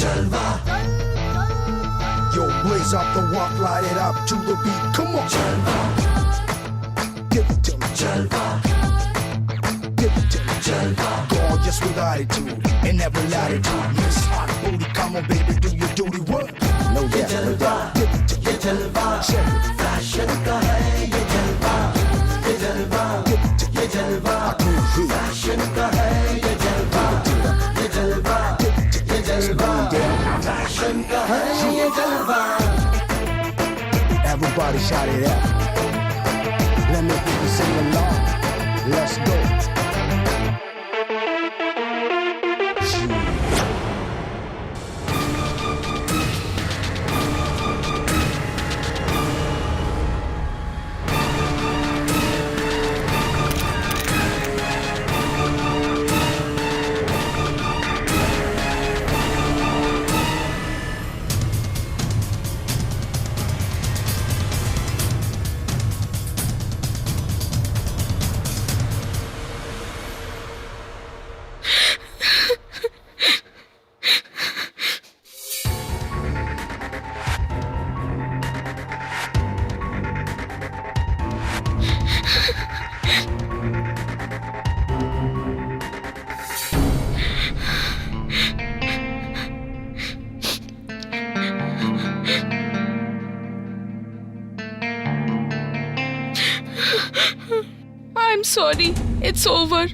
Jalwa. Yo, blaze up the walk, light it up to the beat. Come on, Jalwa. Give it to me, Jalwa. Give it to me, Jalwa. Gorgeous with attitude and every latitude. Miss Hot Booty, come on, baby, do your duty work. No doubt, no doubt. Give it to me, Jalwa. Fashion ka hai ye Jalwa. Ye Jalwa. Give it to me, Jalwa. Fashion ka hai ye Jalwa. Ye Jalwa. Ye Jalwa. Fashion ka hai ye Jalwa. Everybody shout it out. Let me hear you sing along. Let's go. I'm sorry. It's over.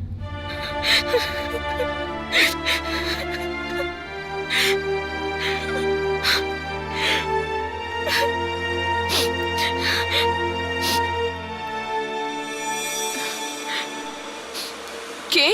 ¿Qué?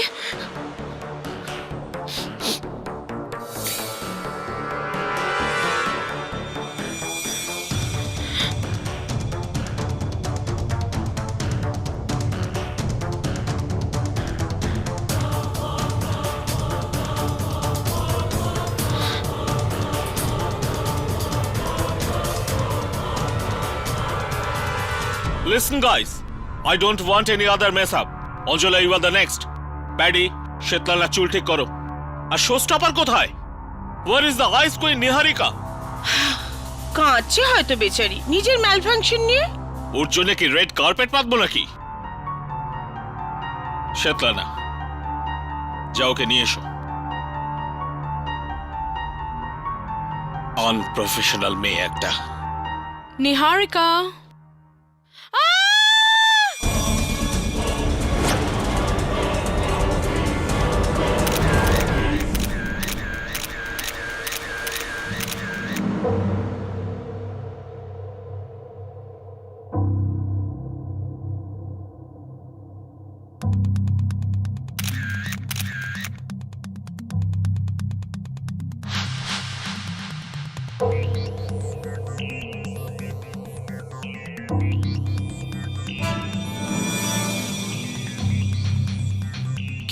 Listen, guys. I don't want any other mess up. Anjula, you are the next. Paddy, Shetlala চুল ঠিক করো। আর show stopper কোথায়? Where is the ice queen Niharika? কাঁদছে হয়তো বেচারি নিজের malfunction নিয়ে। ওর জন্য কি রেড কার্পেট পাতবো নাকি? শেতলানা, যাও ওকে নিয়ে এসো। আনপ্রফেশনাল মেয়ে একটা। Niharika.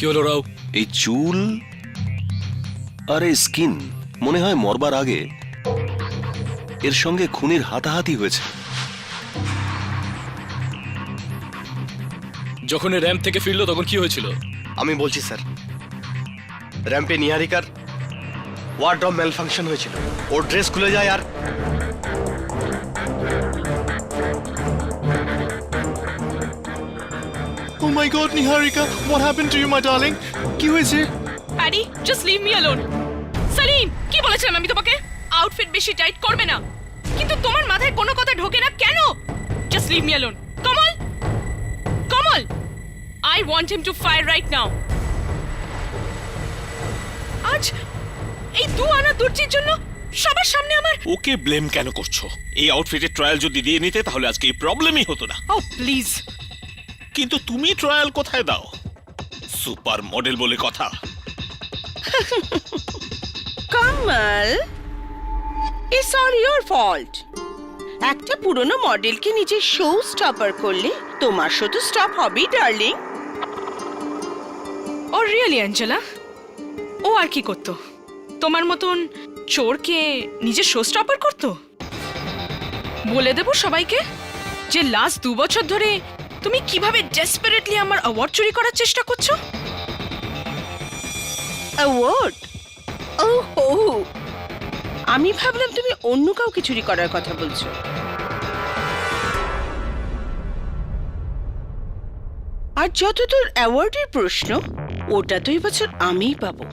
কি হলো রাও? এই চুল আর এই স্কিন মনে হয় মরবার আগে এর সঙ্গে খুনির হাতাহাতি হয়েছে। যখন র্যাম্প থেকে ফিরলো তখন কি হয়েছিল? আমি বলছি স্যার, র্যাম্পে নিহারিকার ওয়ার্ড্রব ম্যালফাংশন হয়েছিল। ওর ড্রেস খুলে যায় আর Oh my god, Niharika, what happened to you, my darling? কি হয়েছে? Paddy, just leave me alone. Salim, কি বলেছিলাম আমি তোমাকে? আউটফিট বেশি টাইট করবে না। কিন্তু তোমার মাথায় কোনো কথা ঢোকে না কেন? Just leave me alone. Kamal! Kamal! I want him to fire right now. আজ এই আনা দুর্চির জন্য সবার সামনে আমার ওকে ব্লেম কেন করছো? এই আউটফিটের ট্রায়াল যদি দিয়ে নিতে তাহলে আজকে এই প্রবলেমই হতো না। Oh, please. কিন্তু তুমি ট্রায়াল কোথায় দাও? সুপার মডেল বলে কথা। Kamal, it's all your fault. একটা পুরনো মডেলকে নিজের শো স্টপার করলে তোমার শো তো স্টপ হবেই ডার্লিং। ও রিয়েলি অ্যাঞ্জেলা? ও আর কি করতো? তোমার মতন চোরকে নিজের শো স্টপার করতো? বলে দেবো সবাইকে যে লাস্ট 2 বছর ধরে তুমি কিভাবে ডেসপারেটলি আমার অ্যাওয়ার্ড চুরি করার চেষ্টা করছো। অ্যাওয়ার্ড? ওহো, আমি ভাবলাম তুমি অন্য কাউকে চুরি করার কথা বলছো। আর যতদূর অ্যাওয়ার্ডের প্রশ্ন, ওটা তো এবছর আমিই পাবো।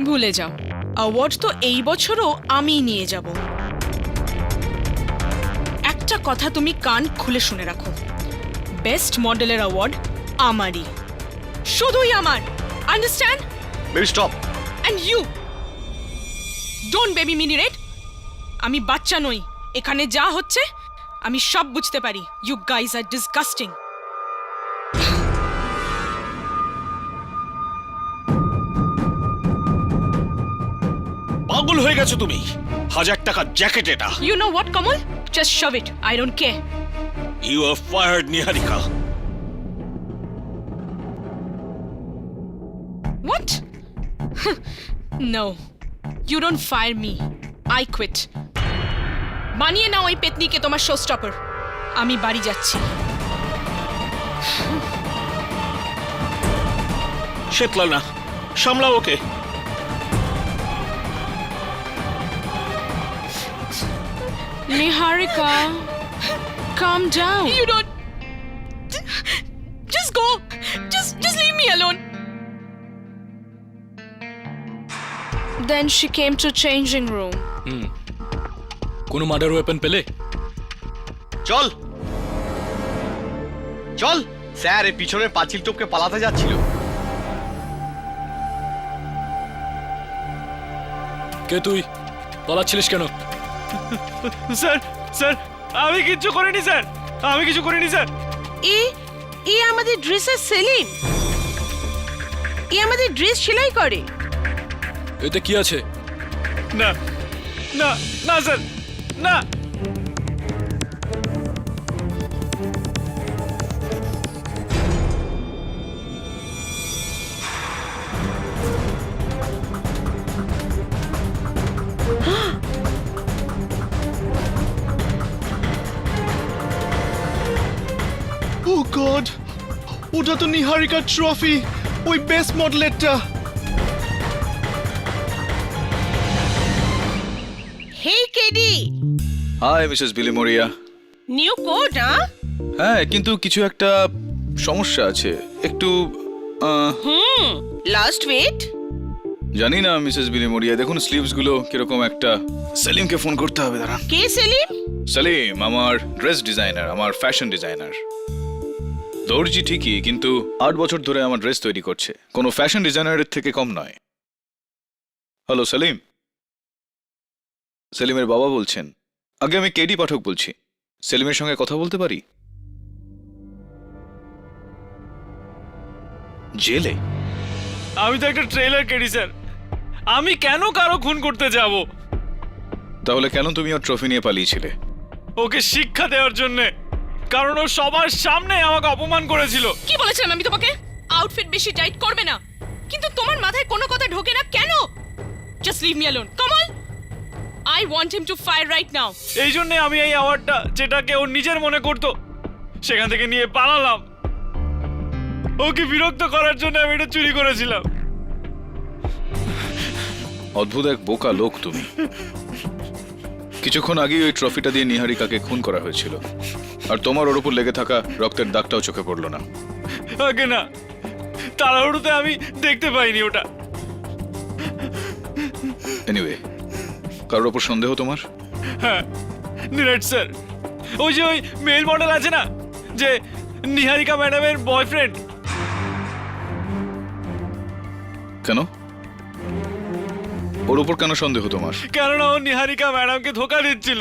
ভুলে যাও, অ্যাওয়ার্ড তো এই বছরও আমিই নিয়ে যাব। একটা কথা তুমি কান খুলে শুনে রাখো, বেস্ট মডেলের অ্যাওয়ার্ড আমারই, শুধুই আমার। Understand? Baby stop. And you don't baby mini red. আমি বাচ্চা নই, এখানে যা হচ্ছে আমি সব বুঝতে পারি। You guys are disgusting. পাগল হয়ে গেছো তুমি? 1000 টাকার জ্যাকেট এটা। You know what, Kamal? Just shove it. I don't care. You are fired, Niharika. What? No. You don't fire me. I quit. বানিয়ে নাও ওই পেতনিকে তোমার শো স্টপার। আমি বাড়ি যাচ্ছি। শেতলানা, সামলাও ওকে। Niharika, calm down. You don't. Just go. Just leave me alone. Then she came to changing room. কোনো murder weapon পেলে? চল চল স্যার, এই পিছনের পাঁচিল টপকে পালাতে যাচ্ছিল। কে তুই? পালাচ্ছিলিস কেন? স্যার, স্যার, আমি কিছু করিনি স্যার, আমি কিছু করিনি স্যার। এ আমাদের ড্রেসের সেলিম। এ আমাদের ড্রেস সেলাই করে। এতে কি আছে? না না না স্যার, না। Oh God! ওটা তো নিহারিকার ট্রফি, ওই বেস্ট মডেলেরটা। Hey KD, hi Mrs Bilimoria. New code? হ্যাঁ, কিন্তু কিছু একটা সমস্যা আছে, একটু লাস্ট ওয়েট। জানি না মিসেস বিলিমোরিয়া, দেখুন স্লিভস গুলো কিরকম একটা। সেলিমকে ফোন করতে হবে, দাঁড়ান। কে সেলিম? সেলিম আমার ড্রেস ডিজাইনার, আমার ফ্যাশন ডিজাইনার। দর্জি ঠিকই, কিন্তু 8 বছর ধরে আমার ড্রেস তৈরি করছে, কোনো ফ্যাশন ডিজাইনারের থেকে কম নয়। হ্যালো সেলিম। সেলিমের বাবা বলছেন। আগে আমি কেডি পাঠক বলছি, সেলিমের সঙ্গে কথা বলতে পারি? জেলে? আমি তো একটা ট্রেলার কেডি স্যার, আমি কেন কারো খুন করতে যাব? তাহলে কেন তুমি ওর ট্রফি নিয়ে পালিয়েছিলে? ওকে শিক্ষা দেওয়ার জন্য, কারণ ও সবার সামনে আমাকে অপমান করেছিল। কি বলেছিলাম আমি তোমাকে? আউটফিট বেশি টাইট করবে না, কিন্তু তোমার মাথায় কোনো কথা ঢোকে না কেন? Just leave me alone, Kamal. I want him to fire right now. এই জন্য আমি এই অ্যাওয়ার্ডটা, যেটাকে ও নিজের মনে করতো, সেখান থেকে নিয়ে পালালাম। ওকে বিরক্ত করার জন্য আমি এটা চুরি করেছিলাম। অদ্ভুত এক বোকা লোক তুমি। কিছুক্ষণ আগেই ওই ট্রফিটা দিয়ে নিহারিকাকে খুন করা হয়েছিল, আর তোমার ওর উপর লেগে থাকা রক্তের দাগটাও চোখে পড়লো না। আগে না, তাড়াহুড়োতে আমি দেখতে পাইনি ওটা। এনিওয়ে, কারোর ওপর সন্দেহ তোমার? হ্যাঁ, নীরজ স্যার, ওই যে ওই মেল মডেল আছে না, যে নিহারিকা ম্যাডামের বয়ফ্রেন্ড। কেন? ওর উপর কেন সন্দেহ তোমার? কেননা ও নিহারিকা ম্যাডামকে ধোকা দিচ্ছিল,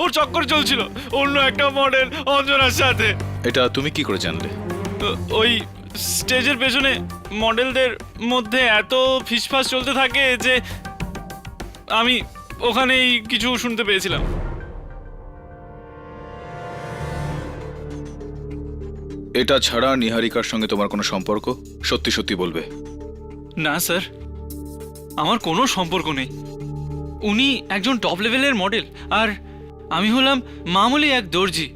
ওর চক্কর চলছিল অন্য একটা মডেল অঞ্জনার সাথে। এটা তুমি কি করে জানলে? ওই স্টেজের পেছনে মডেলদের মধ্যে এত ফিসফাস চলতে থাকে যে আমি ওখানেই কিছু শুনতে পেয়েছিলাম। এটা ছাড়া নিহারিকার সঙ্গে তোমার কোনো সম্পর্ক? সত্যি সত্যি বলবে। না স্যার, আমার কোনো সম্পর্ক নেই। উনি একজন টপ লেভেলের মডেল, আর আমি হলাম মামুলি এক দর্জি।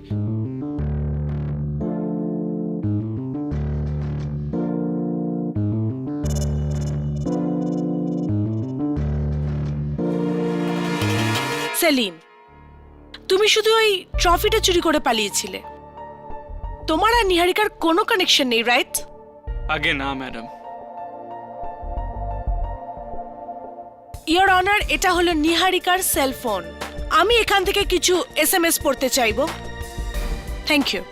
সেলিম, তুমি শুধু ওই ট্রফিটা চুরি করে পালিয়েছিলে। তোমার আর নিহারিকার কোনো কানেকশন নেই, রাইট? আগে না ম্যাডাম। ইয়োর অনার, এটা হলো নিহারিকার সেলফোন। আমি এখান থেকে কিছু SMS পড়তে চাইবো। Thank you.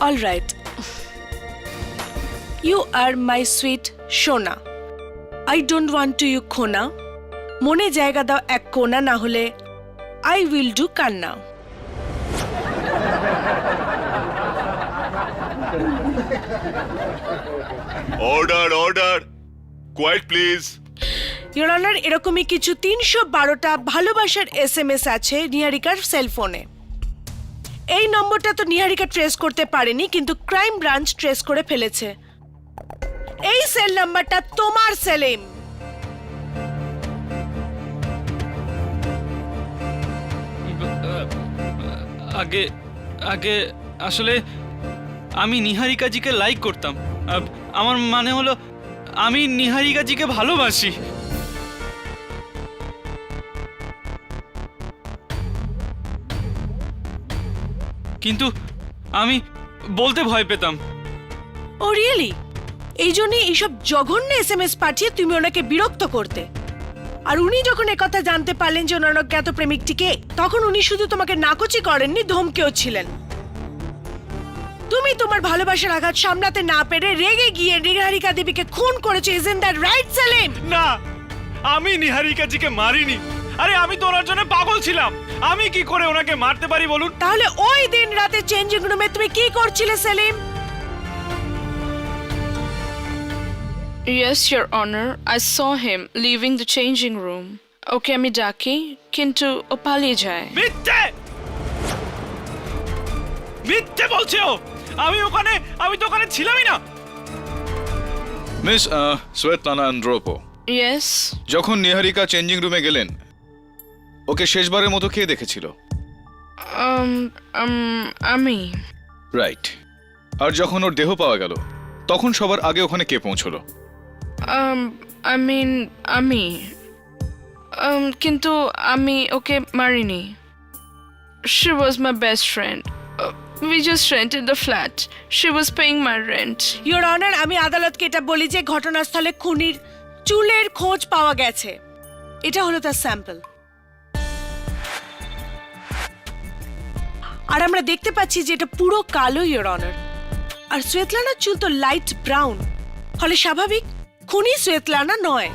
All right. You are my sweet সোনা, I don't want to you খোনা। মনে জায়গা দাও এক কোনা, না হলে আই উইল ডু কান্না। Order order, quiet please. Your honour, এরকমই কিছু 312টা ভালোবাসার SMS আছে নিহারিকার সেলফোনে। এই নম্বরটা তো নিহারিকা ট্রেস করতে পারেনি, কিন্তু ক্রাইম ব্রাঞ্চ ট্রেস করে ফেলেছে। এই সেল নাম্বারটা তোমার, সেলিম। আগে আগে আসলে আমি নিহারিকাজিকে লাইক করতাম। আমার মানে হলো আমি নিহারিকাজিকে ভালোবাসি। কিন্তু আমি বলতে ভয় পেতাম। ও রিয়েলি? এই জন্যই এইসব জঘন্য SMS পাঠিয়ে তুমি ওনাকে বিরক্ত করতে। আর উনি যখন একথা জানতে পারলেন যে ওনার অজ্ঞাত প্রেমিকটিকে, তখন উনি শুধু তোমাকে নাকচি করেননি, ধমকেও ছিলেন। তুমি তোমার ভালোবাসার আঘাত সামলাতে না পেরে রেগে গিয়ে নিহারিকা দেবীকে খুন করেছো। Isn't that right, Salim? না, আমি নিহারিকাজিকে মারিনি। আরে আমি তো ওনার জন্য পাগল ছিলাম। আমি কি করে ওনাকে মারতে পারি বলুন? তাহলে ওই দিন রাতে চেঞ্জিং রুমে তুমি কি করছিলে, Selim? Yes, Your Honor, I saw him leaving the changing room. ওকে আমি ডাকি, কিন্তু ও পালিয়ে যায়। মিথ্যে মিথ্যে বলছে ও। আমি তো ওখানে ছিলামই না। মিস শ্বেতলানা আন্দ্রোপো, Yes, যখন নিহারিকা চেঞ্জিং রুমে গেলেন, ওকে শেষবারের মতো কে দেখেছিল? আমি। রাইট। আর যখন ওর দেহ পাওয়া গেল, তখন সবার আগে ওখানে কে পৌঁছলো? আমি। কিন্তু আমি ওকে মারিনি। She was my best friend. We just rented the flat. She was paying my rent. Your honour, আমি আদালতকে এটা বলি যে ঘটনাস্থলে খুনির চুলের খোঁজ পাওয়া গেছে। এটা হলো তার স্যাম্পল। আর আমরা দেখতে পাচ্ছি যে এটা পুরো কালো, ইয়োর অনার। আর শ্বেতলানার চুল তো লাইট ব্রাউন, ফলে স্বাভাবিক খুনি শ্বেতলানা নয়।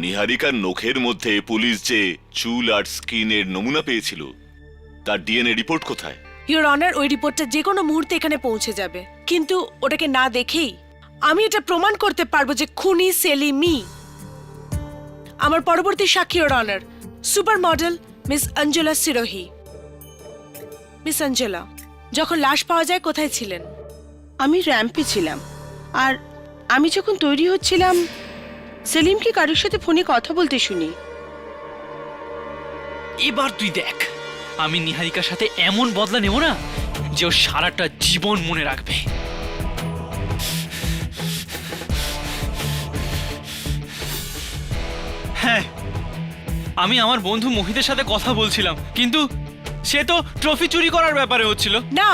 নিহারিকার নখের মধ্যে পুলিশ যে চুল আর স্কিনের নমুনা পেয়েছিল, তার ডিএনএ রিপোর্ট কোথায়? ইয়োর অনার, ওই রিপোর্টটা যে কোনো মুহূর্তে এখানে পৌঁছে যাবে, কিন্তু ওটাকে না দেখেই আমি এটা প্রমাণ করতে পারবো যে খুনি সেলিমই। আমার পরবর্তী সাক্ষী, your honour, supermodel miss Anjala Sirohi. Miss Anjala, যখন লাশ পাওয়া যায় কোথায় ছিলেন? আমি র্যাম্পে ছিলাম। আর আমি যখন তৈরি হচ্ছিলাম, সেলিমকে কারোর সাথে ফোনে কথা বলতে শুনি। এবার তুই দেখ, আমি নিহারিকার সাথে এমন বদলা নেব না যে ও সারাটা জীবন মনে রাখবে। হ্যাঁ, আমি আমার বন্ধু মোহিতের সাথে কথা বলছিলাম, কিন্তু সে তো ট্রফি চুরি করার ব্যাপারে হচ্ছিল। না,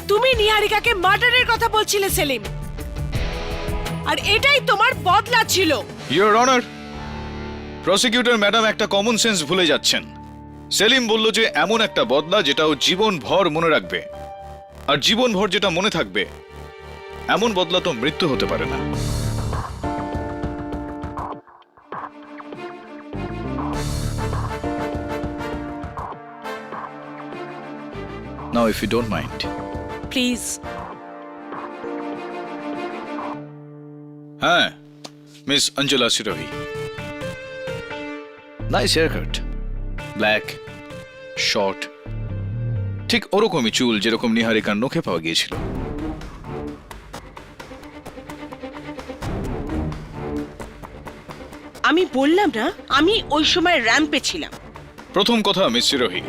তুমি নিহারিকাকে মার্ডারের কথা বলছিলে, সেলিম। আর এটাই তোমার বদলা ছিল। ইয়োর অনার, প্রসিকিউটর ম্যাডাম একটা কমন সেন্স ভুলে যাচ্ছেন। সেলিম বলল যে এমন একটা বদলা যেটা ও জীবনভর মনে রাখবে, আর জীবনভর যেটা মনে থাকবে, এমন বদলা তো মৃত্যু হতে পারে না। Now, if you don't mind. Please. হ্যাঁ, miss Anjala Sirohi. Nice haircut, black, short, ঠিক ওরকমই চুল যেরকম নিহারিকার নখে পাওয়া গিয়েছিল। আমি বললাম না, আমি ওই সময় র্যাম্পে ছিলাম। প্রথম কথা, মিস সিরোহি,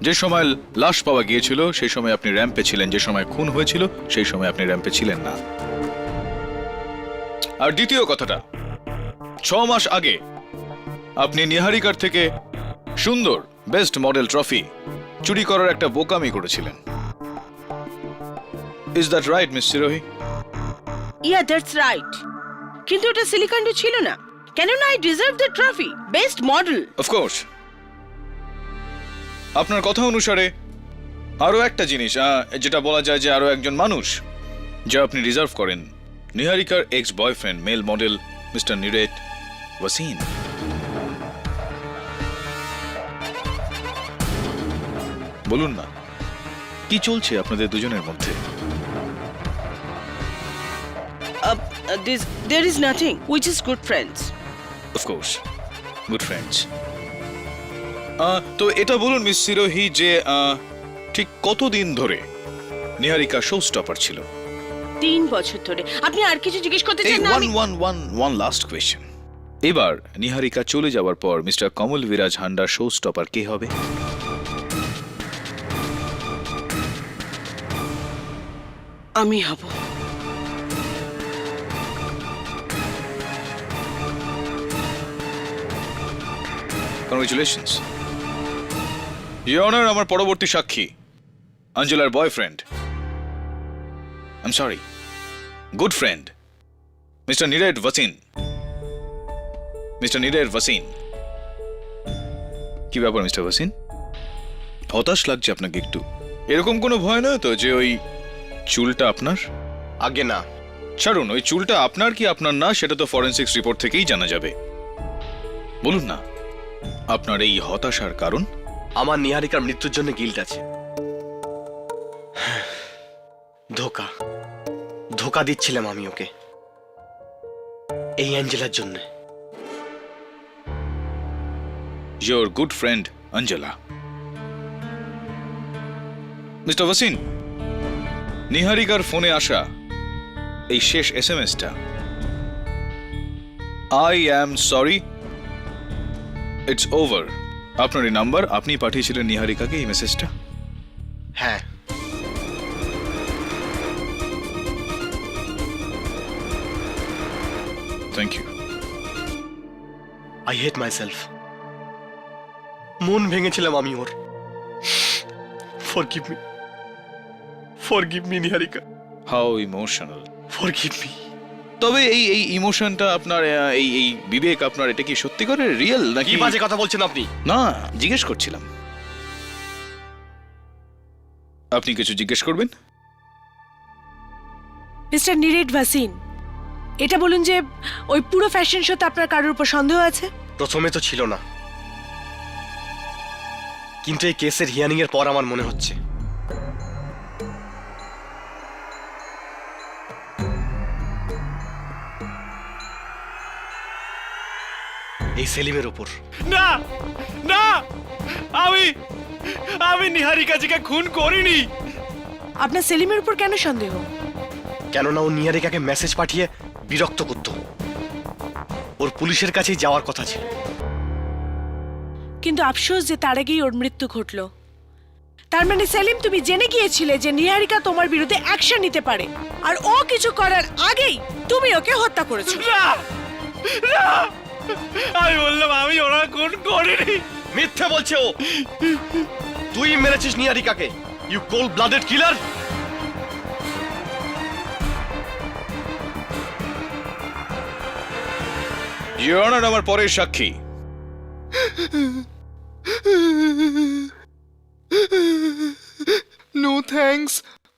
যে সময় লাশ পাওয়া গিয়েছিল সেই সময় আপনি র্যাম্পে ছিলেন, যে সময় খুন হয়েছিল সেই সময় আপনি র্যাম্পে ছিলেন না। আর দ্বিতীয় কথাটা, 6 মাস আগে আপনি নিহারিকার থেকে সুন্দর বেস্ট মডেল ট্রফি চুরি করার একটা বোকামি করেছিলেন। Is that right miss Sirohi? Yeah that's right, কিন্তু ওটা সিলিকন্ড ছিল না, কেননা I deserve the trophy best model. Of course. আপনার কথা অনুসারে আরো একটা জিনিস, যেটা বলা যায় যে আরো একজন মানুষ যা আপনি রিজার্ভ করেন, নিহারিকার ex boyfriend male model mister Niret Wasin. বলুন না, কি চলছে আপনাদের দুজনের মধ্যে? There is nothing. We just good friends. Of course, good friends. তো এটা বলুন মিস সিরোহি যে ঠিক কতদিন ধরে নিহারিকা শো স্টপার ছিল? 3 বছর ধরে। আপনি আর কিছু জিজ্ঞেস করতে চান না? One last question. এবার নিহারিকা চলে যাওয়ার পর মিস্টার কমল বিরাজ হান্ডার শো স্টপার কে হবে? আমি হব। Congratulations your honour. আমার পরবর্তী সাক্ষী আঞ্জলার boyfriend, I am sorry, good friend mister Niret Wasin. Mister Niret ওয়াসিন। কি ব্যাপার মিস্টার ওয়াসিন, হতাশ লাগছে আপনাকে একটু? এরকম কোনো ভয় নয় তো যে ওই চুলটা আপনার? আগে না। ছাড়ুন, ওই চুলটা আপনার কি আপনার না সেটা তো ফরেনসিক্স রিপোর্ট থেকেই জানা যাবে। বলুন না, আপনার এই হতাশার কারণ? আমার নিহারিকার মৃত্যুর জন্য গিল্ট আছে। ধোকা দিচ্ছিলাম আমি ওকে, এই অ্যাঞ্জেলার জন্য। Your good friend Anjala. Mister Wasin, নিহারিকার ফোনে আসা এই শেষ এসএমএসটা, I am sorry it's over, আপনার এই নাম্বার, আপনি পাঠিয়েছিলেন নিহারিকাকে এই মেসেজটা? হ্যাঁ। Thank you. I hate myself. মন ভেঙেছিলাম আমি ওর। Forgive me Niharika. How emotional. Forgive me. তবে এই এই ইমোশনটা আপনার, এই বিবেক আপনার, এটা কি সত্যি করে রিয়েল নাকি? কি বাজে কথা বলছেন আপনি? না, জিজ্ঞেস করছিলাম। আপনি কিছু জিজ্ঞেস করবেন? মিস্টার নিরেট ভাসিন, এটা বলুন যে ওই পুরো ফ্যাশন শোতে আপনার কারোর উপর সন্দেহ আছে? প্রথমে তো ছিল না, কিন্তু এই কেসের হিয়ারিং এর পর আমার মনে হচ্ছে। এই সেলিমের উপর। না না, আমি নিহারিকাজিকে খুন করিনি। আপনার সেলিমের উপর কেন সন্দেহ? কেননা ও নিহারিকাকে মেসেজ পাঠিয়ে বিরক্ত করত। ওর পুলিশের কাছেই যাওয়ার কথা ছিল। কিন্তু আফসোস যে তার আগেই ওর মৃত্যু ঘটলো। তার মানে সেলিম, তুমি জেনে গিয়েছিলে যে নিহারিকা তোমার বিরুদ্ধে অ্যাকশন নিতে পারে, আর ও কিছু করার আগেই তুমি ওকে হত্যা করেছো। না না, আমি বললাম আমি ওরা খুন করিনি। মিথ্যে বলছে ও। তুই মেরেছিস নিহারিকাকে, you cold blooded killer. Your honour, আমার পরের সাক্ষী নো থ্যাঙ্কস,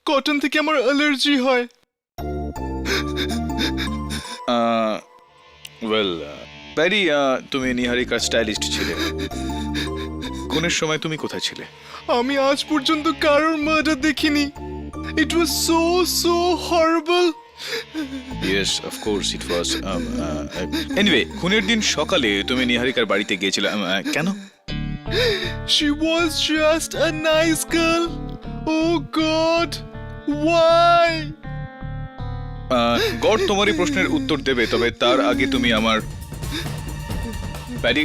কটন থেকে আমার অ্যালার্জি হয়। ওয়েল প্যারি, তুমি নিহারিকার স্টাইলিস্ট ছিলে। খুনের সময় তুমি কোথায় ছিলে? আমি আজ পর্যন্ত কারোর মার্ডার দেখিনি। It was so horrible. Yes, of course it was. Anyway, খুনের দিন সকালে তুমি নিহারিকার বাড়িতে গিয়েছিলে কেন? She was just a nice girl. Oh God, why? God তোমারই প্রশ্নের উত্তর দেবে, তবে তার আগে তুমি আমার প্যাডি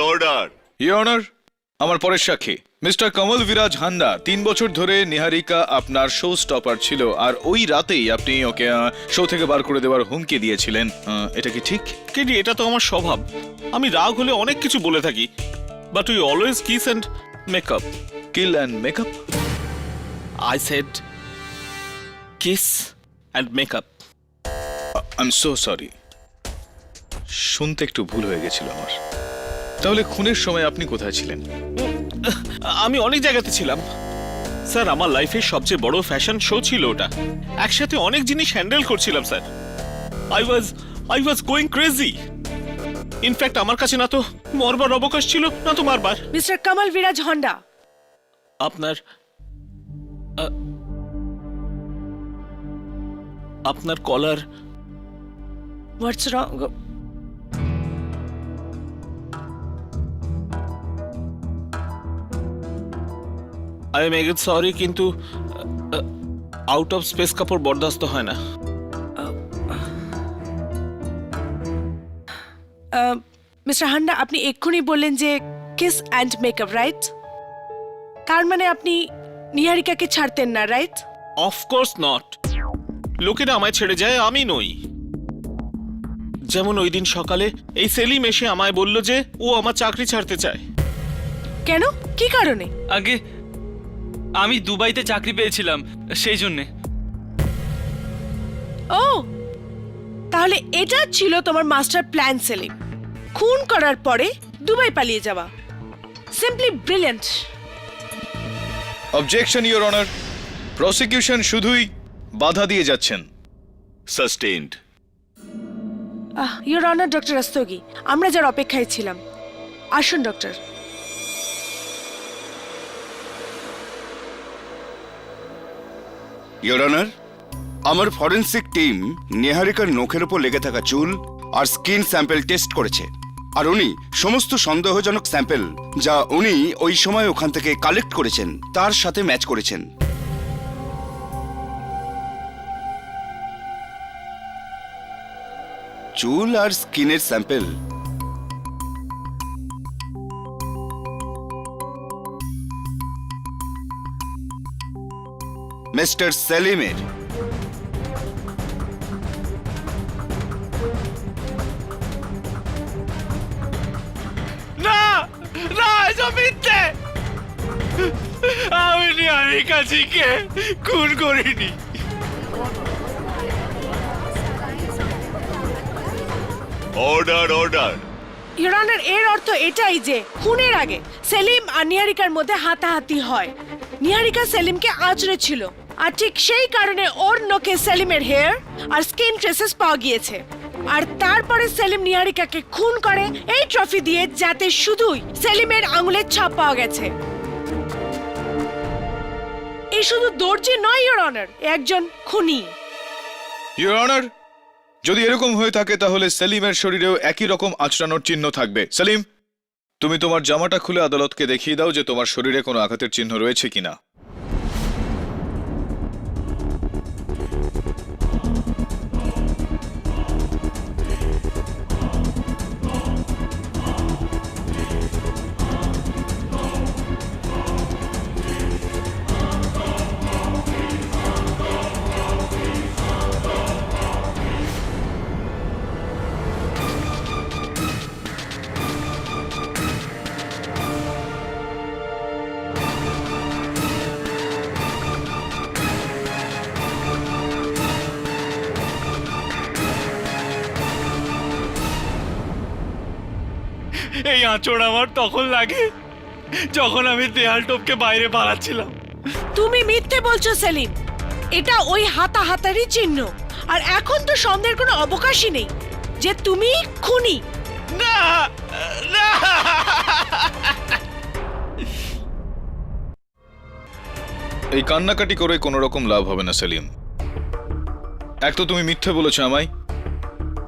অর্ডার। ইয়োর অনার, আমার পরের সাক্ষী মিস্টার কমল বিরাজ হান্ডা 3 বছর ধরে নিহারিকা আপনার শো স্টপার ছিল, আর ওই রাতেই আপনি ওকে শো থেকে বার করে দেওয়ার হুমকি দিয়েছিলেন। এটা কি ঠিক? কেডি, এটা তো আমার স্বভাব। আমি রাগ হলে অনেক কিছু বলে থাকি, but we always kiss and makeup. Kill and makeup? I said kiss and makeup. I am so sorry, শুনতে একটু ভুল হয়ে গেছিল আমার। তাহলে খুনের সময় আপনি কোথায় ছিলেন? আমি অনেক জায়গাতে ছিলাম স্যার। আমার লাইফের সবচেয়ে বড় ফ্যাশন শো ছিল ওটা। একসাথে অনেক জিনিস হ্যান্ডেল করছিলাম sir. I was going crazy. In fact আমার কাছে না তো মরবার অবকাশ ছিল, না তো মারবার। মিস্টার কমল বিরাজ হন্ডা, আপনার কলার। হোয়াটস রং? আই এম এগেন সরি, কিন্তু আউট অফ স্পেস কাপড় বরদাস্ত হয় না। মিস্টার হান্ডা, আপনি এক্ষুনি বললেন যে কিস অ্যান্ড মেকআপ, রাইট? তার মানে আপনি নিহারিকাকে ছাড়তেন না, রাইট? Of course not. লোকেরা আমায় ছেড়ে যায়, আমি নই। যেমন ওই দিন সকালে এই সেলিম এসে আমায় বলল যে ও আমার চাকরি ছাড়তে চায়। কেন? কি কারণে? আগে আমি দুবাইতে চাকরি পেয়েছিলাম, সেই জন্যে। ও, তাহলে এটা ছিল তোমার মাস্টার প্ল্যান, সেলিম। খুন করার পরে দুবাই পালিয়ে যাওয়া। Simply brilliant. Objection your honour, prosecution শুধুই বাধা দিয়ে যাচ্ছেন। Sustained. Your honour, doctor Rastogi, আমরা যার অপেক্ষায় ছিলাম। আসুন ডক্টর। ইয়োর অনার, আমার ফরেনসিক টিম নিহারিকার নখের উপর লেগে থাকা চুল আর স্কিন স্যাম্পল টেস্ট করেছে, আর উনি সমস্ত সন্দেহজনক স্যাম্পল যা উনি ওই সময় ওখান থেকে কালেক্ট করেছেন তার সাথে ম্যাচ করেছেন। চুল আর স্কিনের স্যাম্পল মিস্টার সেলিমের। না না, এসব মিথ্যে। আমি নিহারিকাজিকে খুন করিনি। Order, order. ইওর অনার, এর অর্থ এটাই যে খুনের আগে সেলিম আর নিহারিকার মধ্যে হাতাহাতি হয়। নিহারিকা সেলিমকে আঁচড়েছিল, আর ঠিক সেই কারণে ওর নখে সেলিমের হেয়ার আর স্কিন ট্রেসেস পাওয়া গিয়েছে। আর তারপরে সেলিম নিহারিকাকে খুন করে এই ট্রফি দিয়ে, যাতে শুধুই সেলিমের আঙুলের ছাপ পাওয়া গেছে। এই শুধু দর্জি নয় ইওর অনার, একজন খুনি। ইয়োর অনার, যদি এরকম হয়ে থাকে তাহলে সেলিমের শরীরেও একই রকম আঁচড়ানোর চিহ্ন থাকবে। সেলিম, তুমি তোমার জামাটা খুলে আদালতকে দেখিয়ে দাও যে তোমার শরীরে কোনো আঘাতের চিহ্ন রয়েছে কিনা। এই আঁচড় আমার তখন লাগে যখন আমি দেয়াল টপকে বাইরে পালাচ্ছিলাম। তুমি মিথ্যে বলছো সেলিম, এটা ওই হাতাহাতারই চিহ্ন। আর এখন তো সন্দেহের কোনো অবকাশই নেই যে তুমি খুনি। না না, এই কান্নাকাটি করে কোনো রকম লাভ হবে না সেলিম। এক তো তুমি মিথ্যে বলেছো আমায়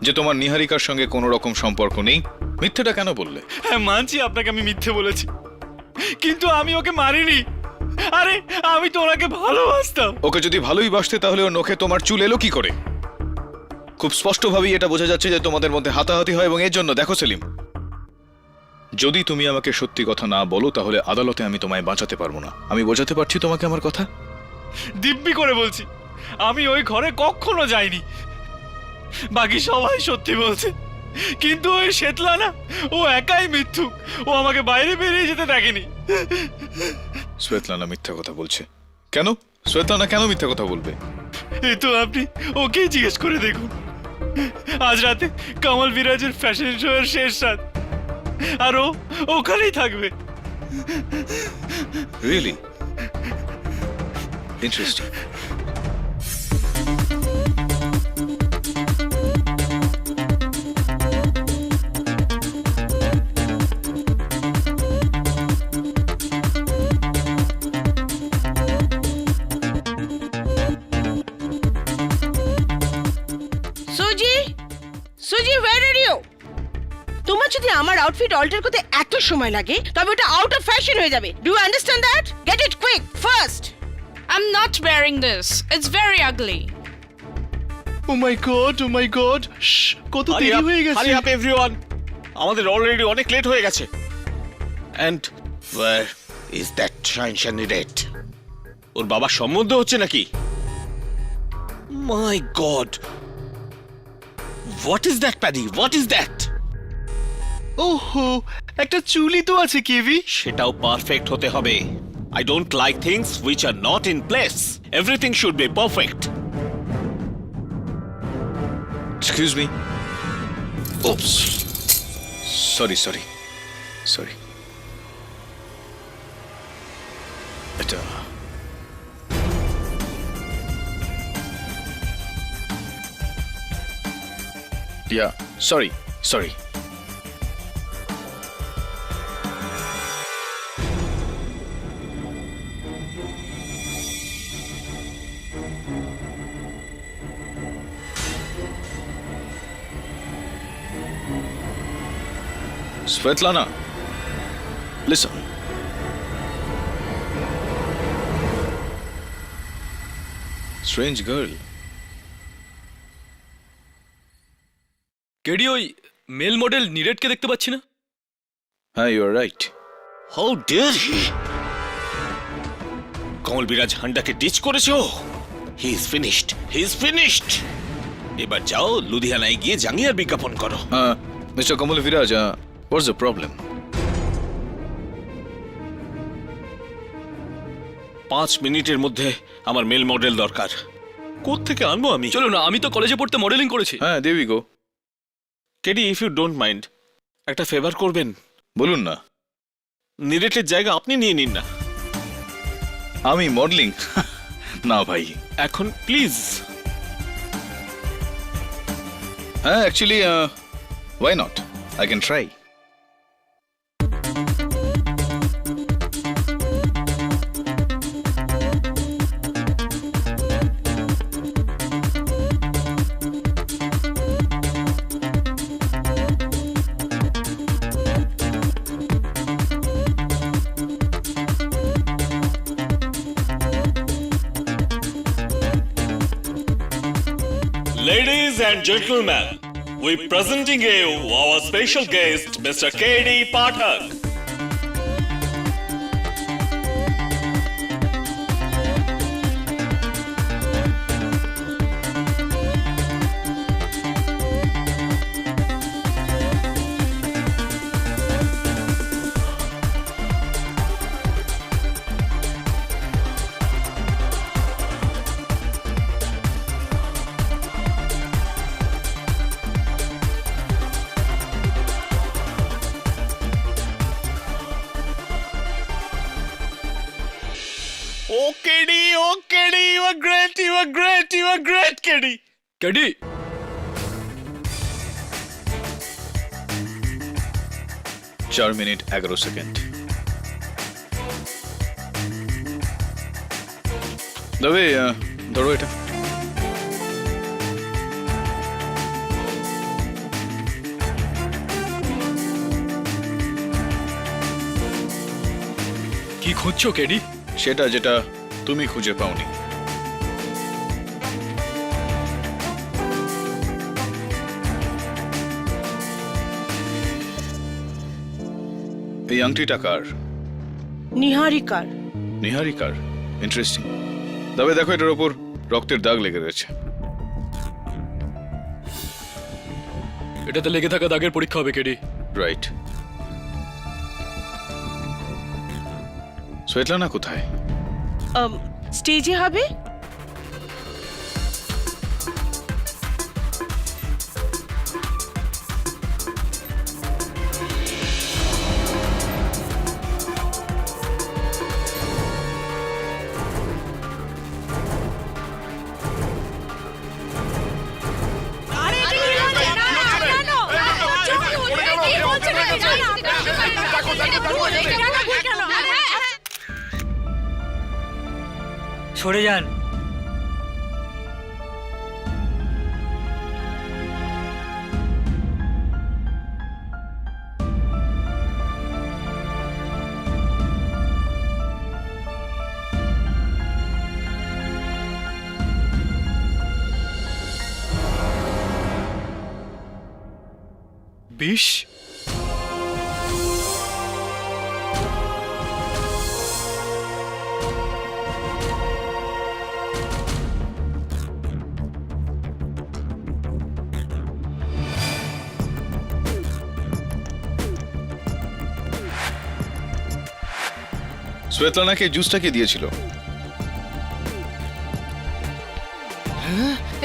যে তোমার নিহারিকার সঙ্গে কোনো রকম সম্পর্ক নেই। মিথ্যেটা কেন বললে? হ্যাঁ মানছি আপনাকে আমি মিথ্যে বলেছি, কিন্তু আমি ওকে মারিনি। আরে আমি তো ওনাকে ভালোবাসতাম। ওকে যদি ভালোই বাসতে তাহলে ওর নখে তোমার চুল এলো কি করে? খুব স্পষ্টভাবেই এটা বোঝা যাচ্ছে যে তোমাদের মধ্যে হাতাহাতি হয়, এবং এর জন্য দেখো সেলিম, যদি তুমি আমাকে সত্যি কথা না বলো তাহলে আদালতে আমি তোমায় বাঁচাতে পারবো না। আমি বোঝাতে পারছি তোমাকে আমার কথা? দিব্যি করে বলছি, আমি ওই ঘরে কখনো যাইনি। বাকি সবাই সত্যি বলছে, কিন্তু ওই শ্বেতলা না, ও একাই মিথ্যুক। ও আমাকে বাইরে বেরিয়ে যেতে দেখেনি। শ্বেতলানা মিথ্যা কথা বলছে কেন? শ্বেতলানা কেন মিথ্যা কথা বলবে? এই তো আপনি ওকেই জিজ্ঞেস করে দেখুন। আজ রাতে কমল বিরাজের ফ্যাশন শো এর শেষ রাত, আর ও ওখানেই থাকবে। Really interesting. সুজি, সুজি, where are you? তোমার যদি আমার আউটফিট অল্টার করতে এত সময় লাগে তবে ওটা আউট অফ ফ্যাশন হয়ে যাবে। Do you understand that? Get it quick first. I'm not wearing this. It's very ugly. Oh my God, oh my God, কত দেরি হয়ে গেছে। হারি আপ এভরিওয়ান, আমাদের অলরেডি অনেক লেট হয়ে গেছে। এন্ড ওয়্যার ইজ দ্যাট শাইনশানি রেড? ওর বাবা সম্বন্ধ হচ্ছে নাকি? My God, what is that paddy? What is that? ওহো, একটা চুলি তো আছে কেভি। সেটাও পারফেক্ট হতে হবে। I don't like things which are not in place. Everything should be perfect. Excuse me. Oops, sorry sorry sorry. এটা yeah, sorry sorry. Svetlana, listen. Strange girl. KD, ওই মেল মডেল নীরেটকে দেখতে পাচ্ছি না। হ্যাঁ, you are right. How dare he? Kamal Viraj হান্ডাকে ditch করেছো। He is finished. He is finished. এবার যাও লুধিয়ানায় গিয়ে জাঙ্গিয়ার বিজ্ঞাপন করো। মিস্টার কমল বিরাজ, what's the problem? 5 মিনিটের মধ্যে আমার মেল মডেল দরকার। কোত্থেকে আনবো আমি? চলো না, আমি তো কলেজে পড়তে মডেলিং করেছি। হ্যাঁ, there we go. KD, if you don't mind, একটা ফেভার করবেন? বলুন না। নিরেটের জায়গা আপনি নিয়ে নিন না। আমি মডেলিং? না ভাই। এখন প্লিজ। হ্যাঁ, actually why not? I can try. Ladies and gentlemen, we presenting you our special guest, Mr. K.D. Pathak. Oh, KD, you are great, you are great, you are great, KD. KD, 4 minute 11 second. তবে ধরো এটা। কি খুঁজছো KD? সেটা যেটা তুমি খুঁজে পাওনি। এই আংটিটা কার? নিহারিকার। নিহারিকার? ইন্টারেস্টিং। তবে দেখো এটার ওপর রক্তের দাগ লেগে রয়েছে। এটাতে লেগে থাকা দাগের পরীক্ষা হবে কেডি। রাইট। শ্বেতলানা কোথায়? স্টেজে হবে। সরে যান। বিষ? শ্বেতলানাকে জুসটা কে দিয়েছিল?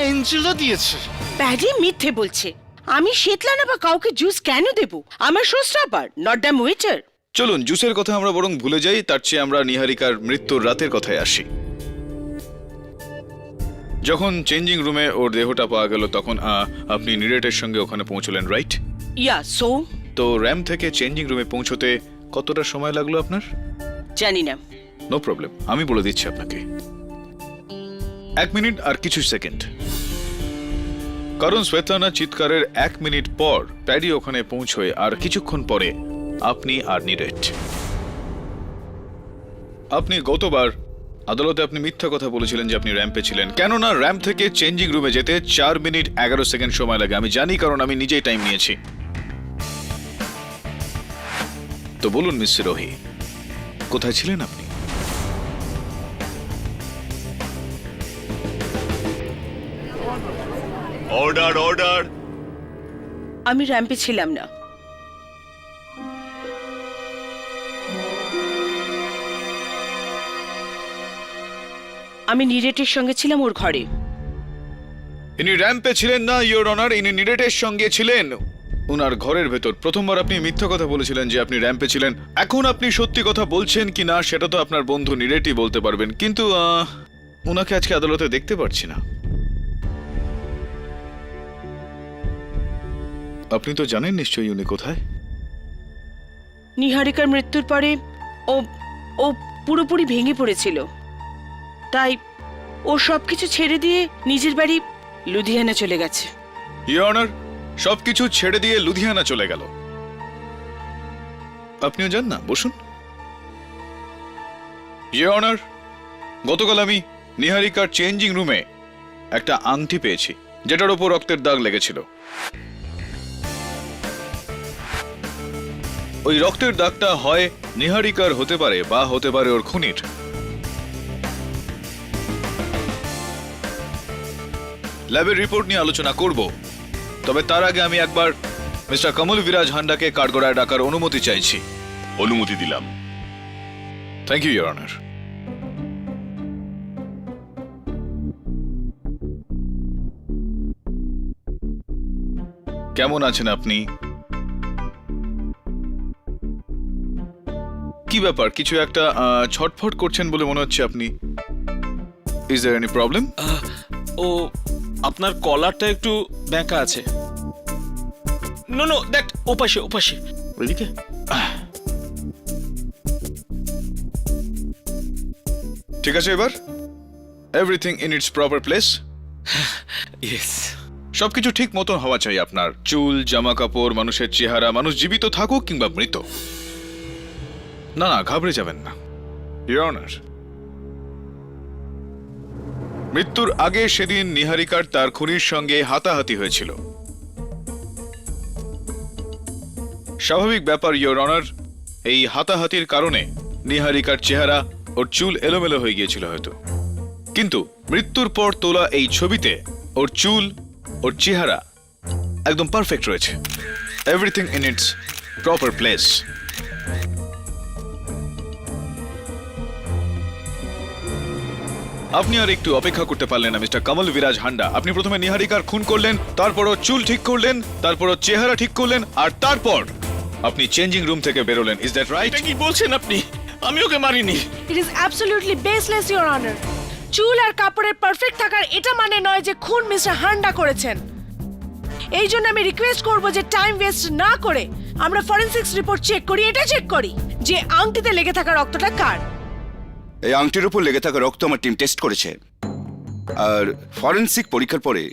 এঞ্জেলা দিয়েছে। প্যাডি মিথ্যে বলছে। আমি শ্বেতলানা বা কাউকে জুস কেন দেব? আমার show stopper, not the waiter. চলুন জুসের কথা আমরা বরং ভুলে যাই, তার চেয়ে আমরা নিহারিকার মৃত্যুর রাতের কথায় আসি। যখন চেঞ্জিং রুমে ওর দেহটা পাওয়া গেল তখন আপনি নিরেটের সঙ্গে ওখানে পৌঁছলেন, রাইট? ইয়া, সো তো র্যাম থেকে চেঞ্জিং রুমে পৌঁছতে কতটা সময় লাগলো আপনার? জানি না। নো প্রবলেম, আমি বলে দিচ্ছি আপনাকে। 1 মিনিট আর কিছু সেকেন্ড। কারণ শ্বেতলানা চিৎকারের 1 মিনিট পর প্যাডি ওখানে পৌঁছয়, আর কিছুক্ষণ পরে আপনি আর নিরেট। আপনি গতবার আদালতে আপনি মিথ্যা কথা বলেছিলেন যে আপনি র্যাম্পে ছিলেন, কেননা র্যাম্প থেকে চেঞ্জিং রুমে যেতে 4 মিনিট 11 সেকেন্ড সময় লাগে। আমি জানি, কারণ আমি নিজেই টাইম নিয়েছি। তো বলুন মিস রোহি, কোথায় ছিলেন আপনি? Order order. আমি র্যাম্পে ছিলাম না। আমি নিরেটের সঙ্গে ছিলাম ওর ঘরে। ইনি র্যাম্পে ছিলেন না ইওর অনার, ইনি নিরেটের সঙ্গে ছিলেন উনার ঘরের ভেতর। প্রথমবার আপনি মিথ্যা কথা বলেছিলেন যে আপনি র্যাম্পে ছিলেন। এখন আপনি সত্যি কথা বলছেন কি না সেটা তো আপনার বন্ধু নিরেটই বলতে পারবেন, কিন্তু উনাকে আজকে আদালতে দেখতে পাচ্ছি না। আপনি তো জানেন নিশ্চয়ই উনি কোথায়। নিহারিকার মৃত্যুর পরে ও ও পুরোপুরি ভেঙে পড়েছিল, তাই ও সবকিছু ছেড়ে দিয়ে নিজের বাড়ি লুধিয়ানা চলে গেছে। ইওর অনার, সবকিছু ছেড়ে দিয়ে লুধিয়ানা চলে গেল। আপনিও যান না, বসুন। ইওর অনার, গতকাল আমি নিহারিকার চেঞ্জিং রুমে একটা আংটি পেয়েছি যেটার উপর রক্তের দাগ লেগেছিল। ওই রক্তের দাগটা হয় নিহারিকার হতে পারে বা হতে পারে ওর খুনির। ল্যাবের রিপোর্ট নিয়ে আলোচনা করব, তবে তার আগে আমি একবার মিস্টার কমল বিরাজ হান্ডাকে কাঠগড়ায় ডাকার অনুমতি চাইছি। অনুমতি দিলাম। Thank you your honour. কেমন আছেন আপনি? কি ব্যাপার, কিছু একটা ছটফট করছেন বলে মনে হচ্ছে আপনি। Is there any problem? ও আপনার কলারটা একটু ব্যাঁকা আছে। নো নো, দ্যাট ওপাশে ওপাশে ওইদিকে। ঠিক আছে, এবার everything in it's proper place. Yes. সবকিছু ঠিক মতন হওয়া চাই আপনার। চুল, জামা কাপড়, মানুষের চেহারা, মানুষ জীবিত থাকুক কিংবা মৃত। না না, ঘাবড়ে যাবেন না ইওর অনার। মৃত্যুর আগে সেদিন নিহারিকার তার খুনির সঙ্গে হাতাহাতি হয়েছিল। স্বাভাবিক ব্যাপার ইওর অনার, এই হাতাহাতির কারণে নিহারিকার চেহারা ওর চুল এলোমেলো হয়ে গিয়েছিল হয়তো, কিন্তু মৃত্যুর পর তোলা এই ছবিতে ওর চুল, ওর চেহারা একদম পারফেক্ট রয়েছে। Everything in it's proper place. আপনি আর একটু অপেক্ষা করতে পারলেন না মিস্টার কমল বিরাজ হান্ডা। আপনি প্রথমে নিহারিকার খুন করলেন, তারপর ওর চুল ঠিক করলেন, তারপর ওর চেহারা ঠিক করলেন, আর তারপর আপনি চেঞ্জিং রুম থেকে বেরোলেন। Is that right? এটা কি বলছেন আপনি? আমি ওকে মারিনি। It is absolutely baseless your honour. চুল আর কাপড়ের পারফেক্ট থাকার এটা মানে নয় যে খুন মিস্টার হান্ডা করেছেন। এই জন্য আমি রিকোয়েস্ট করব যে টাইম ওয়েস্ট না করে আমরা ফরেনসিক্স রিপোর্ট চেক করি, এটা চেক করি যে আংটিতে লেগে থাকা রক্তটা কার। এই আংটির উপর লেগে থাকা রক্ত আমার টিম টেস্ট করেছে, আর ফরেনসিক পরীক্ষার পরে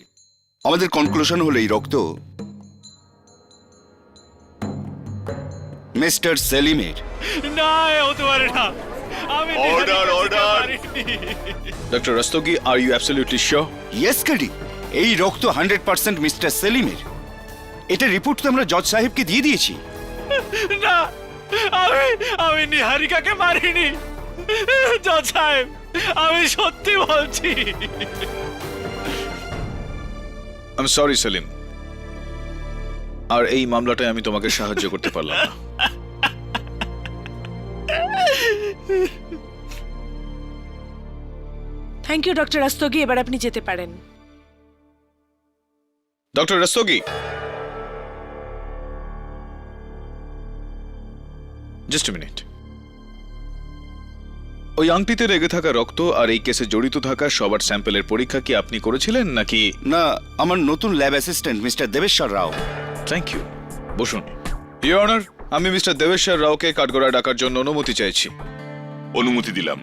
আমাদের কনক্লুশন হলো এই রক্ত মিস্টার সেলিমের। না, এ হতে পারে না। আমি Order, order. Doctor Rastogi, are you absolutely sure? Yes KD, এই রক্ত 100% মিস্টার সেলিমের। এটা রিপোর্ট তো আমরা জজ সাহেবকে দিয়ে দিয়েছি। না, আমি নিহারিকাকে মারিনি জজ সাহেব, আমি সত্যি বলছি। আই এম সরি সেলিম, আর এই মামলাটায় আমি তোমাকে সাহায্য করতে পারলাম না। থ্যাংক ইউ ডক্টর রাস্তোগি, এবার আপনি যেতে পারেন। Doctor Rastogi, just a minute. ওই আংটিতে লেগে থাকা রক্ত আর এই কেসে জড়িত থাকা সবার স্যাম্পলের পরীক্ষা কি আপনি করেছিলেন নাকি? না, আমার নতুন lab assistant mister Deveshwar Rao. Thank you, বসুন। ইওর অনার, আমি মিস্টার দেবেশ্বর রাওকে কাঠগড়ায় ডাকার জন্য অনুমতি চাইছি। অনুমতি দিলাম।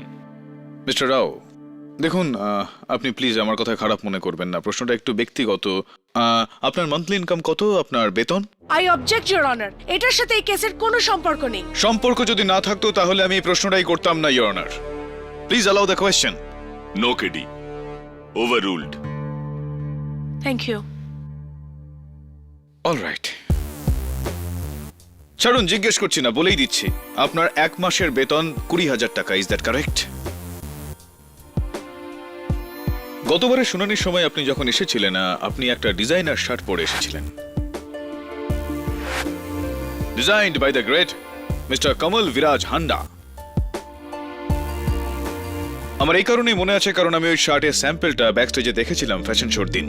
মিস্টার রাও, দেখুন, আপনি প্লিজ আমার কথা খারাপ মনে করবেন না, প্রশ্নটা একটু ব্যক্তিগত। আপনার মান্থলি ইনকাম কত, আপনার বেতন? আই অবজেক্ট ইওর অনার, এটার সাথে এই কেসের কোনো সম্পর্ক নেই। সম্পর্ক যদি না থাকতো তাহলে আমি এই প্রশ্নটাই করতাম না, your honour. Please allow the question. No KD, overruled. Thank you. Alright, ছাড়ুন, জিজ্ঞেস করছি না, বলেই দিচ্ছি। আপনার 1 মাসের বেতন 20,000 টাকা, ইজ দ্যাট কারেক্ট? গতবারের শুনানির সময় আপনি যখন এসেছিলেন, আপনি একটা ডিজাইনার শার্ট পরে এসেছিলেন, designed by the great mister Kamal Viraj হান্ডা। আমার এই কারণেই মনে আছে কারণ আমি ওই শার্টের স্যাম্পলটা ব্যাকস্টেজে দেখেছিলাম ফ্যাশন শোর দিন।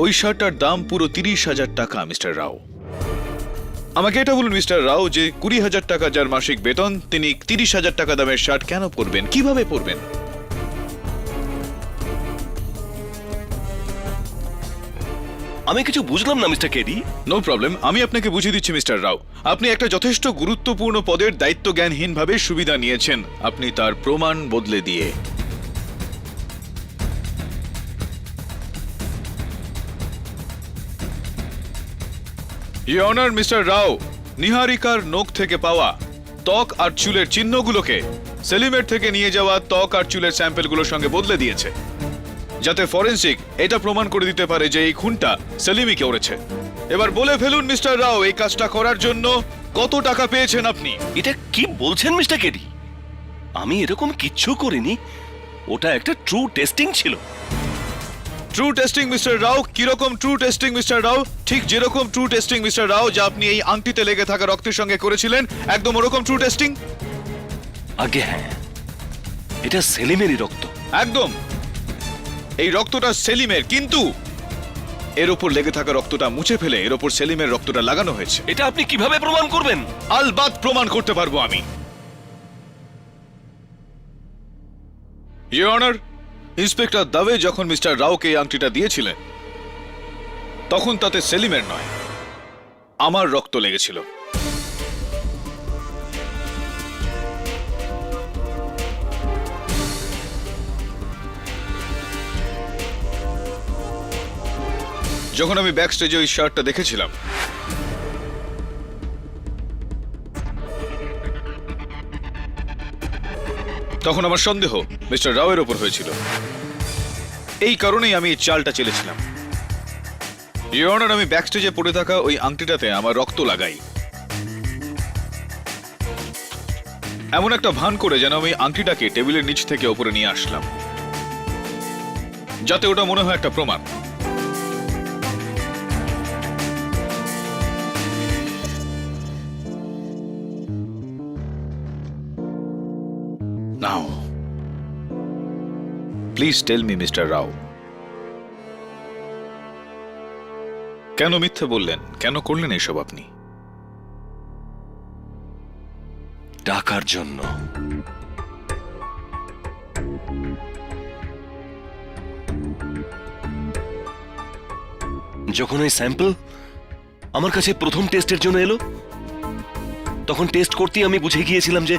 ওই শার্টটার দাম পুরো 30,000 টাকা, মিস্টার রাও। আমাকে এটা বলুন মিস্টার রাও, যে 20,000 টাকা যার মাসিক বেতন, তিনি 30,000 টাকা দামের শার্ট কেন পরবেন, কিভাবে পরবেন? আমি কিছু বুঝলাম না মিস্টার কেডি। নো প্রবলেম, আমি আপনাকে বুঝিয়ে দিচ্ছি মিস্টার রাও। আপনি একটা যথেষ্ট গুরুত্বপূর্ণ পদের দায়িত্ব জ্ঞানহীনভাবে সুবিধা নিয়েছেন, আপনি তার প্রমাণ বদলে দিয়ে। ইওর অনার, মিস্টার রাও নিহারিকার নখ থেকে পাওয়া ত্বক আর চুলের চিহ্নগুলোকে সেলিমের থেকে নিয়ে যাওয়া ত্বক আর চুলের স্যাম্পলগুলোর সঙ্গে বদলে দিয়েছে, যাতে ফরেনসিক এটা প্রমাণ করে দিতে পারে যে এই খুনটা সেলিমই করেছে। এবার বলে ফেলুন মিস্টার রাও, এই কাজটা করার জন্য কত টাকা পেয়েছেন আপনি? এটা কি বলছেন মিস্টার কেডি? আমি এরকম কিচ্ছু করিনি, ওটা একটা ট্রু টেস্টিং ছিল। ট্রু টেস্টিং মিস্টার রাও? কিরকম ট্রু টেস্টিং মিস্টার রাও? ঠিক যেরকম ট্রু টেস্টিং মিস্টার রাও যা আপনি এই আংটিতে লেগে থাকা রক্তের সঙ্গে করেছিলেন, একদম ওরকম ট্রু টেস্টিং। আগে হ্যাঁ, এটা সেলিমেরই রক্ত। একদম, এই রক্তটা সেলিমের, কিন্তু এর ওপর লেগে থাকা রক্তটা মুছে ফেলে এর ওপর সেলিমের রক্তটা লাগানো হয়েছে। এটা আপনি কিভাবে প্রমাণ করবেন? আলবাত প্রমাণ করতে পারবো আমি। ইওর অনার, ইন্সপেক্টর দাবে যখন মিস্টার রাওকে এই আংটিটা দিয়েছিলেন, তখন তাতে সেলিমের নয়, আমার রক্ত লেগেছিল। যখন আমি ব্যাক স্টেজে ওই শার্টটা দেখেছিলাম, তখন আমার সন্দেহ মিস্টার রাওয়ের ওপর হয়েছিল। এই কারণেই আমি এই চালটা চেলেছিলাম। ইওর অনার, আমি ব্যাক স্টেজে পড়ে থাকা ওই আংটিটাতে আমার রক্ত লাগাই, এমন একটা ভান করে যেন আমি আংটিটাকে টেবিলের নিচ থেকে ওপরে নিয়ে আসলাম, যাতে ওটা মনে হয় একটা প্রমাণ। নাও প্লিজ টেল মি মিস্টার রাও, কেন মিথ্যে বললেন, কেন করলেন এসব আপনি? টাকার জন্য। যখন ওই স্যাম্পল আমার কাছে প্রথম টেস্টের জন্য এলো, তখন টেস্ট করতেই আমি বুঝে গিয়েছিলাম যে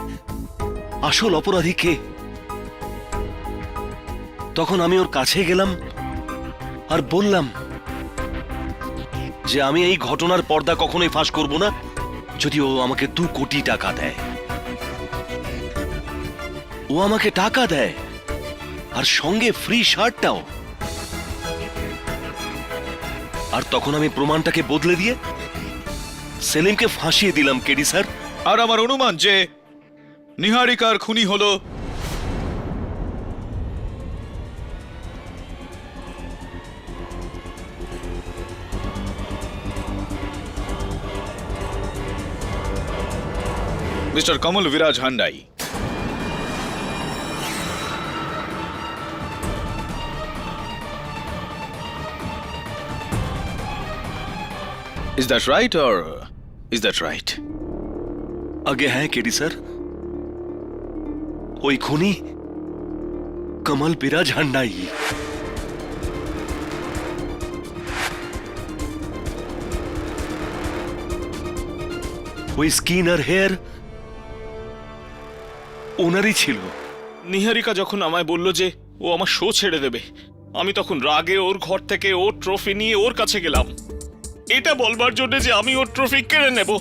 আসল অপরাধী কে। তখন আমি ওর কাছে গেলাম আর বললাম যে আমি এই ঘটনার পর্দা কখনোই ফাঁস করব না যদি ও আমাকে 2 কোটি টাকা দেয়। ও আমাকে টাকা দেয় আর সঙ্গে ফ্রি শার্টটাও। আর তখন আমি প্রমাণটাকে বদলে দিয়ে সেলিমকে ফাঁসিয়ে দিলাম কেডি স্যার। আর আমার অনুমান যে নিহারিকার খুনি হলো মিস্টার কমল বিরাজ হান্ডাই। Is that right or is that right? আগে হ্যাঁ কেডি স্যার, ওই খুনি কমল বিরাজ হান্ডাই। ওই স্কিন আর হেয়ার ওনারই ছিল। নিহারিকা যখন আমায় বলল যে ও আমার শো ছেড়ে দেবে, আমি তখন রাগে ওর ঘর থেকে ওর ট্রফি নিয়ে ওর কাছে গেলাম, এটা বলবার জন্য যে আমি ওর ট্রফি কেড়ে নেব।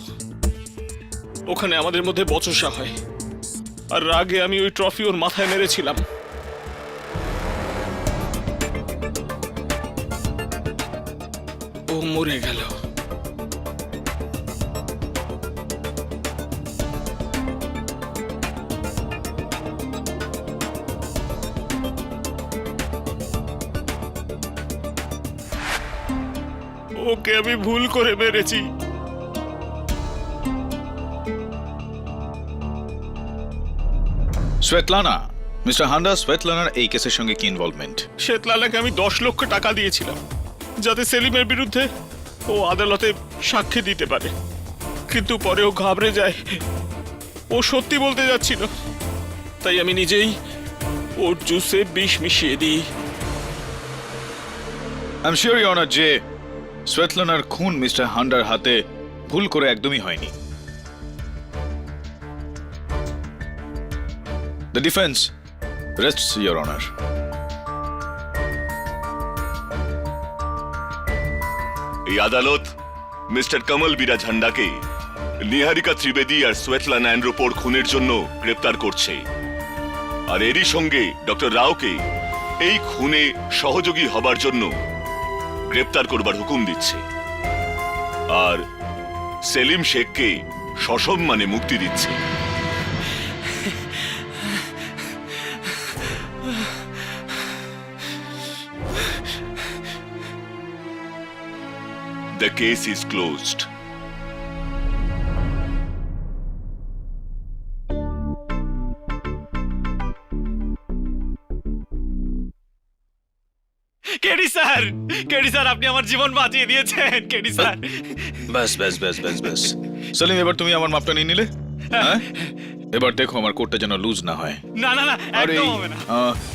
ওখানে আমাদের মধ্যে বচসা হয়, আর রাগে আমি ওই ট্রফি ওর মাথায় মেরেছিলাম। ও মরে গেল। ওকে আমি ভুল করে মেরেছি। শ্বেতলানা, মিস্টার হান্ডা, শ্বেতলানার এই কেসের সঙ্গে কি ইনভলভমেন্ট? শ্বেতলালাকে আমি 10 লক্ষ টাকা দিয়েছিলাম যাতে সেলিমের বিরুদ্ধে ও আদালতে সাক্ষী দিতে পারে, কিন্তু পরে ও ঘাবড়ে যায়। ও সত্যি বলতে যাচ্ছিল, তাই আমি নিজেই ওর জুসে বিষ মিশিয়ে দিই। I am sure your honour যে শ্বেতলানার খুন মিস্টার হান্ডার হাতে ভুল করে একদমই হয়নি। The defense rests, Your Honor. এই আদালত মিস্টার কমল বিরাজ হান্ডাকে নিহারিকা ত্রিবেদী আর শ্বেতলানা অ্যান্ড্রোপোর খুনের জন্য গ্রেপ্তার করছে, আর এরই সঙ্গে ডক্টর রাওকে এই খুনে সহযোগী হবার জন্য গ্রেপ্তার করবার হুকুম দিচ্ছে, আর সেলিম শেখকে সসম্মানে মুক্তি দিচ্ছে। The case is closed. KD sir, KD sir, আপনি আমার জীবন বাঁচিয়ে দিয়েছেন কেডি স্যার। ব্যাস ব্যাস ব্যাস ব্যাস ব্যাস। সেলিম, এবার তুমি আমার মাপটা নিয়ে নিলে? হ্যাঁ, এবার দেখো আমার কোটটা যেন লুজ না হয়। না না না, আর এই একদম হবে না।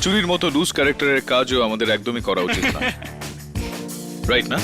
চুরির মতো লুজ ক্যারেক্টারের কাজও আমাদের একদমই করা উচিত না, রাইট না?